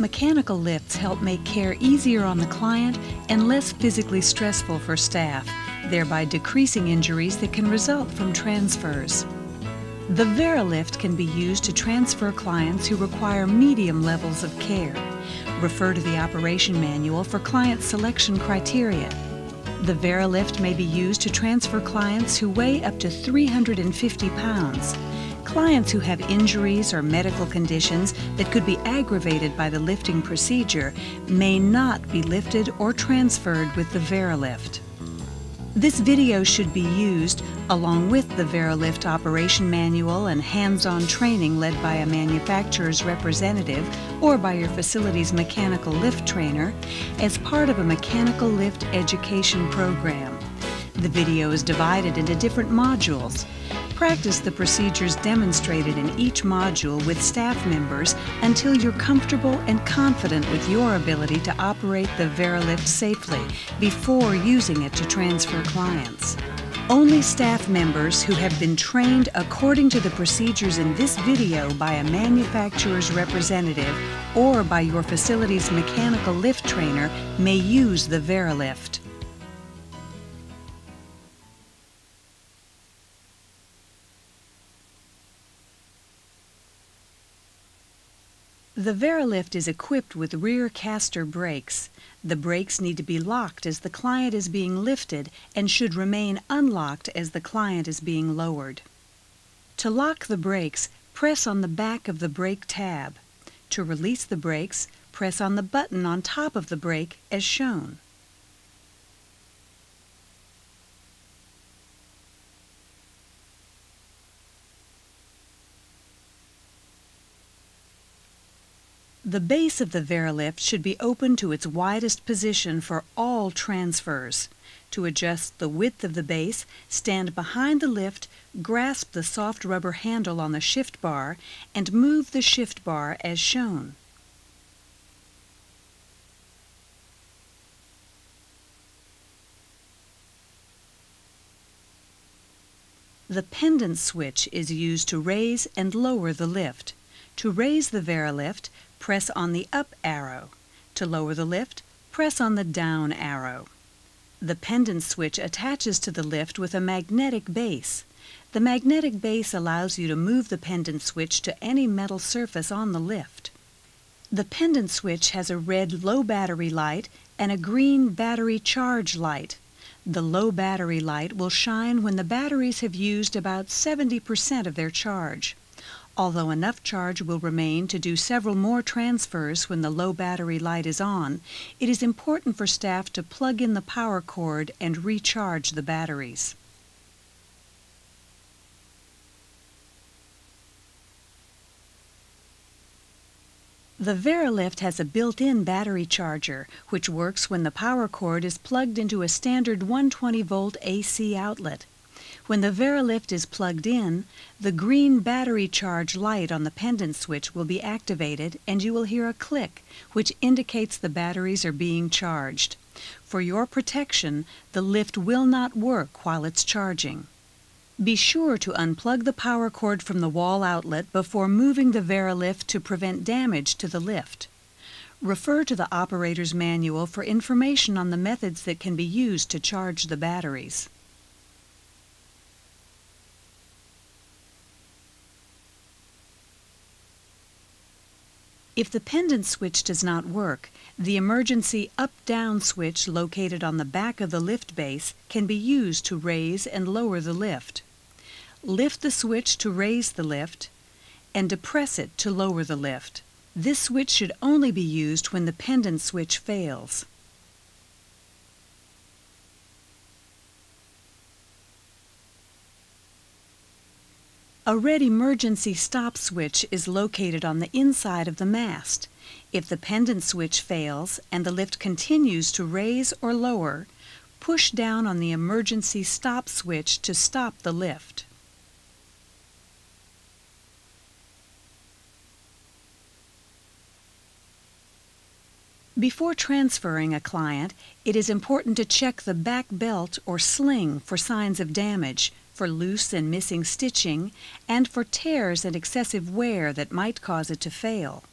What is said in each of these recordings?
Mechanical lifts help make care easier on the client and less physically stressful for staff, thereby decreasing injuries that can result from transfers. The Vera lift can be used to transfer clients who require medium levels of care. Refer to the operation manual for client selection criteria. The Vera lift may be used to transfer clients who weigh up to 350 pounds. Clients who have injuries or medical conditions that could be aggravated by the lifting procedure may not be lifted or transferred with the Vera lift. This video should be used along with the Vera lift operation manual and hands-on training led by a manufacturer's representative or by your facility's mechanical lift trainer as part of a mechanical lift education program. The video is divided into different modules. Practice the procedures demonstrated in each module with staff members until you're comfortable and confident with your ability to operate the Vera lift safely before using it to transfer clients. Only staff members who have been trained according to the procedures in this video by a manufacturer's representative or by your facility's mechanical lift trainer may use the Vera lift. The Vera lift is equipped with rear caster brakes. The brakes need to be locked as the client is being lifted and should remain unlocked as the client is being lowered. To lock the brakes, press on the back of the brake tab. To release the brakes, press on the button on top of the brake as shown. The base of the Vera lift should be open to its widest position for all transfers. To adjust the width of the base, stand behind the lift, grasp the soft rubber handle on the shift bar, and move the shift bar as shown. The pendant switch is used to raise and lower the lift. To raise the Vera lift, press on the up arrow. To lower the lift, press on the down arrow. The pendant switch attaches to the lift with a magnetic base. The magnetic base allows you to move the pendant switch to any metal surface on the lift. The pendant switch has a red low battery light and a green battery charge light. The low battery light will shine when the batteries have used about 70% of their charge. Although enough charge will remain to do several more transfers when the low battery light is on, it is important for staff to plug in the power cord and recharge the batteries. The Vera lift has a built-in battery charger, which works when the power cord is plugged into a standard 120-volt AC outlet. When the Vera lift is plugged in, the green battery charge light on the pendant switch will be activated and you will hear a click, which indicates the batteries are being charged. For your protection, the lift will not work while it's charging. Be sure to unplug the power cord from the wall outlet before moving the Vera lift to prevent damage to the lift. Refer to the operator's manual for information on the methods that can be used to charge the batteries. If the pendant switch does not work, the emergency up-down switch located on the back of the lift base can be used to raise and lower the lift. Lift the switch to raise the lift and depress it to lower the lift. This switch should only be used when the pendant switch fails. A red emergency stop switch is located on the inside of the mast. If the pendant switch fails and the lift continues to raise or lower, push down on the emergency stop switch to stop the lift. Before transferring a client, it is important to check the back belt or sling for signs of damage, for loose and missing stitching, and for tears and excessive wear that might cause it to fail.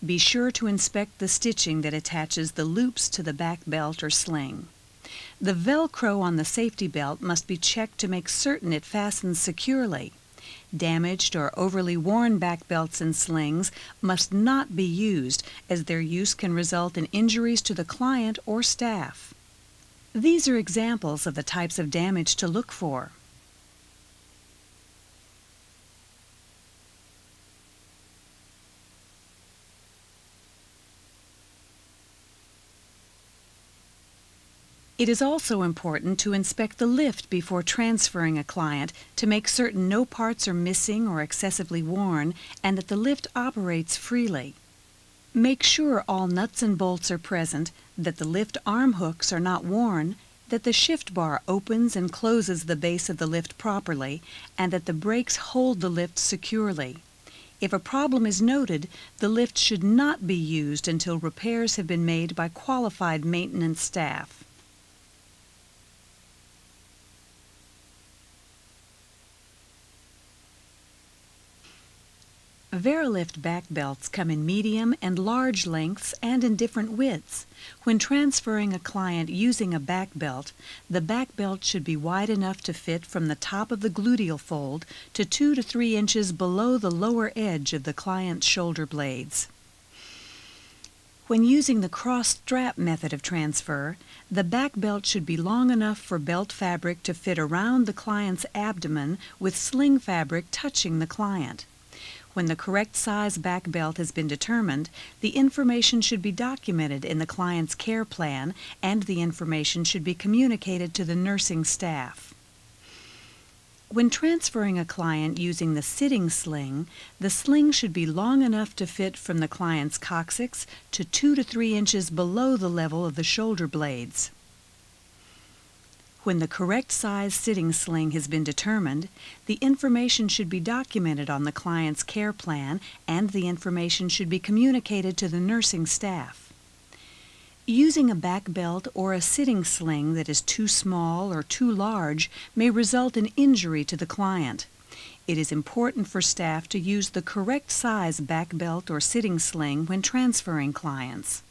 Be sure to inspect the stitching that attaches the loops to the back belt or sling. The Velcro on the safety belt must be checked to make certain it fastens securely. Damaged or overly worn back belts and slings must not be used, as their use can result in injuries to the client or staff. These are examples of the types of damage to look for. It is also important to inspect the lift before transferring a client to make certain no parts are missing or excessively worn and that the lift operates freely. Make sure all nuts and bolts are present, that the lift arm hooks are not worn, that the shift bar opens and closes the base of the lift properly, and that the brakes hold the lift securely. If a problem is noted, the lift should not be used until repairs have been made by qualified maintenance staff. Veralift back belts come in medium and large lengths and in different widths. When transferring a client using a back belt, the back belt should be wide enough to fit from the top of the gluteal fold to 2 to 3 inches below the lower edge of the client's shoulder blades. When using the cross-strap method of transfer, the back belt should be long enough for belt fabric to fit around the client's abdomen with sling fabric touching the client. When the correct size back belt has been determined, the information should be documented in the client's care plan, and the information should be communicated to the nursing staff. When transferring a client using the sitting sling, the sling should be long enough to fit from the client's coccyx to 2 to 3 inches below the level of the shoulder blades. When the correct size sitting sling has been determined, the information should be documented on the client's care plan, and the information should be communicated to the nursing staff. Using a back belt or a sitting sling that is too small or too large may result in injury to the client. It is important for staff to use the correct size back belt or sitting sling when transferring clients.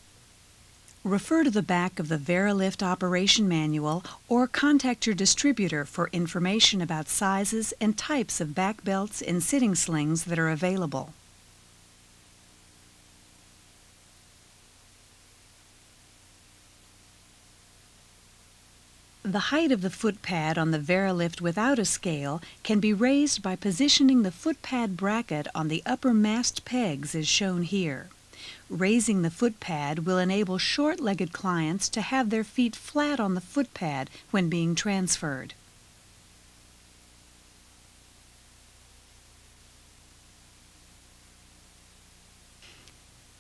Refer to the back of the Veralift operation manual or contact your distributor for information about sizes and types of back belts and sitting slings that are available. The height of the foot pad on the Veralift without a scale can be raised by positioning the foot pad bracket on the upper mast pegs as shown here. Raising the foot pad will enable short-legged clients to have their feet flat on the foot pad when being transferred.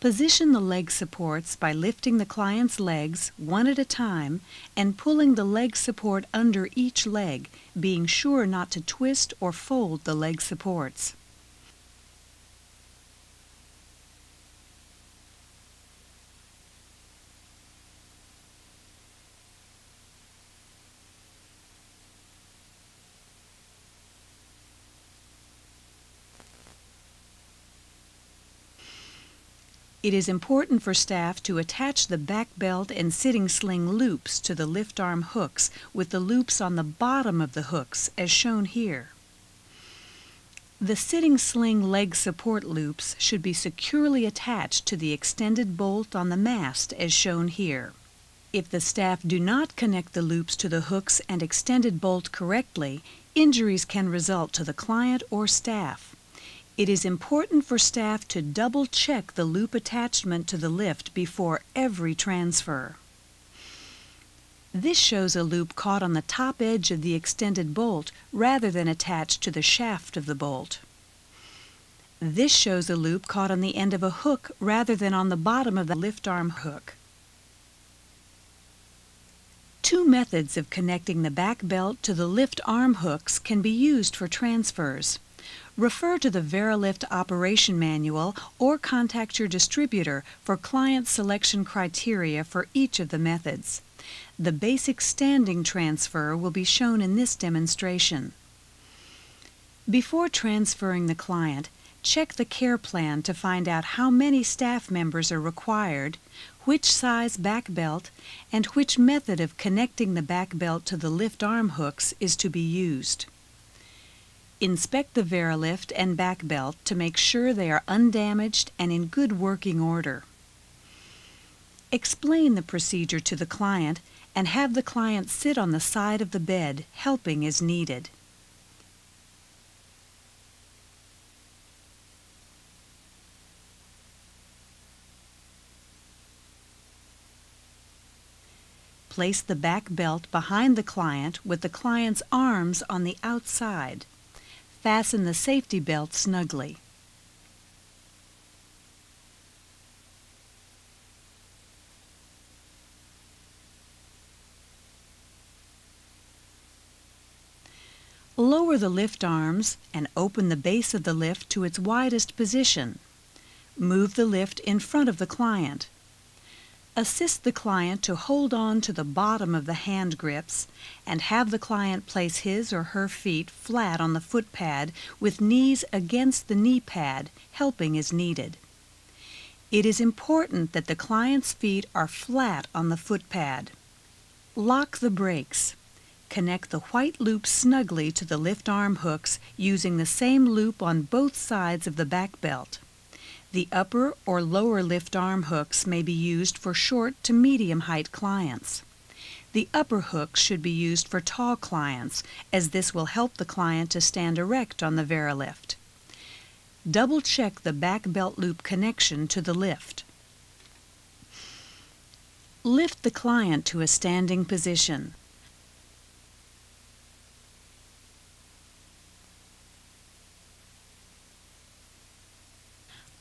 Position the leg supports by lifting the client's legs one at a time and pulling the leg support under each leg, being sure not to twist or fold the leg supports. It is important for staff to attach the back belt and sitting sling loops to the lift arm hooks with the loops on the bottom of the hooks as shown here. The sitting sling leg support loops should be securely attached to the extended bolt on the mast as shown here. If the staff do not connect the loops to the hooks and extended bolt correctly, injuries can result to the client or staff. It is important for staff to double-check the loop attachment to the lift before every transfer. This shows a loop caught on the top edge of the extended bolt rather than attached to the shaft of the bolt. This shows a loop caught on the end of a hook rather than on the bottom of the lift arm hook. Two methods of connecting the back belt to the lift arm hooks can be used for transfers. Refer to the Veralift operation manual or contact your distributor for client selection criteria for each of the methods. The basic standing transfer will be shown in this demonstration. Before transferring the client, check the care plan to find out how many staff members are required, which size back belt, and which method of connecting the back belt to the lift arm hooks is to be used. Inspect the Vera lift and back belt to make sure they are undamaged and in good working order. Explain the procedure to the client and have the client sit on the side of the bed, helping as needed. Place the back belt behind the client with the client's arms on the outside. Fasten the safety belt snugly. Lower the lift arms and open the base of the lift to its widest position. Move the lift in front of the client. Assist the client to hold on to the bottom of the hand grips and have the client place his or her feet flat on the foot pad with knees against the knee pad, helping as needed. It is important that the client's feet are flat on the foot pad. Lock the brakes. Connect the white loop snugly to the lift arm hooks using the same loop on both sides of the back belt. The upper or lower lift arm hooks may be used for short to medium height clients. The upper hooks should be used for tall clients, as this will help the client to stand erect on the Vera lift. Double check the back belt loop connection to the lift. Lift the client to a standing position.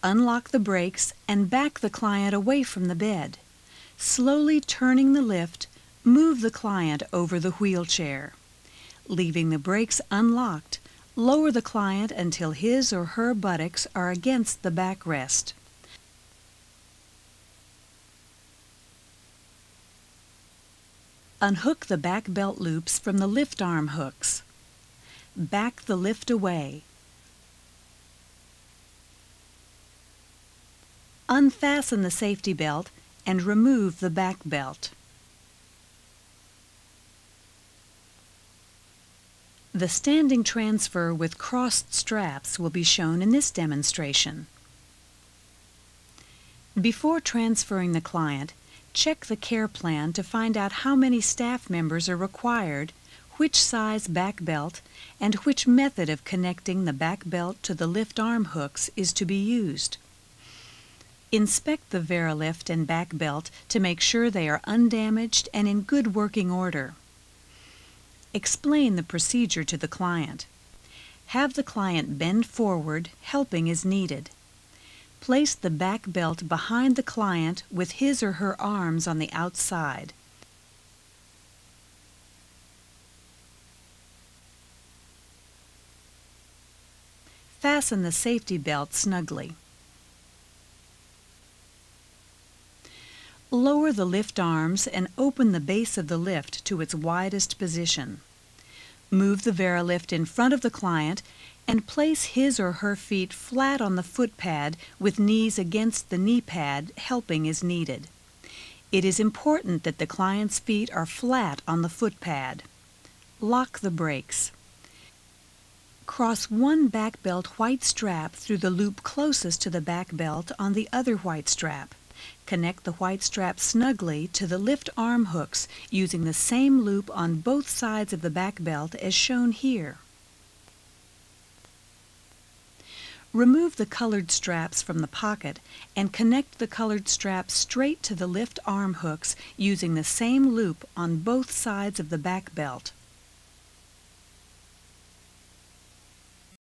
Unlock the brakes and back the client away from the bed. Slowly turning the lift, move the client over the wheelchair. Leaving the brakes unlocked, lower the client until his or her buttocks are against the backrest. Unhook the back belt loops from the lift arm hooks. Back the lift away. Unfasten the safety belt and remove the back belt. The standing transfer with crossed straps will be shown in this demonstration. Before transferring the client, check the care plan to find out how many staff members are required, which size back belt, and which method of connecting the back belt to the lift arm hooks is to be used. Inspect the Vera lift and back belt to make sure they are undamaged and in good working order. Explain the procedure to the client. Have the client bend forward, helping as needed. Place the back belt behind the client with his or her arms on the outside. Fasten the safety belt snugly. Lower the lift arms and open the base of the lift to its widest position. Move the Vera lift in front of the client and place his or her feet flat on the foot pad with knees against the knee pad, helping as needed. It is important that the client's feet are flat on the foot pad. Lock the brakes. Cross one back belt white strap through the loop closest to the back belt on the other white strap. Connect the white strap snugly to the lift arm hooks using the same loop on both sides of the back belt as shown here. Remove the colored straps from the pocket and connect the colored straps straight to the lift arm hooks using the same loop on both sides of the back belt.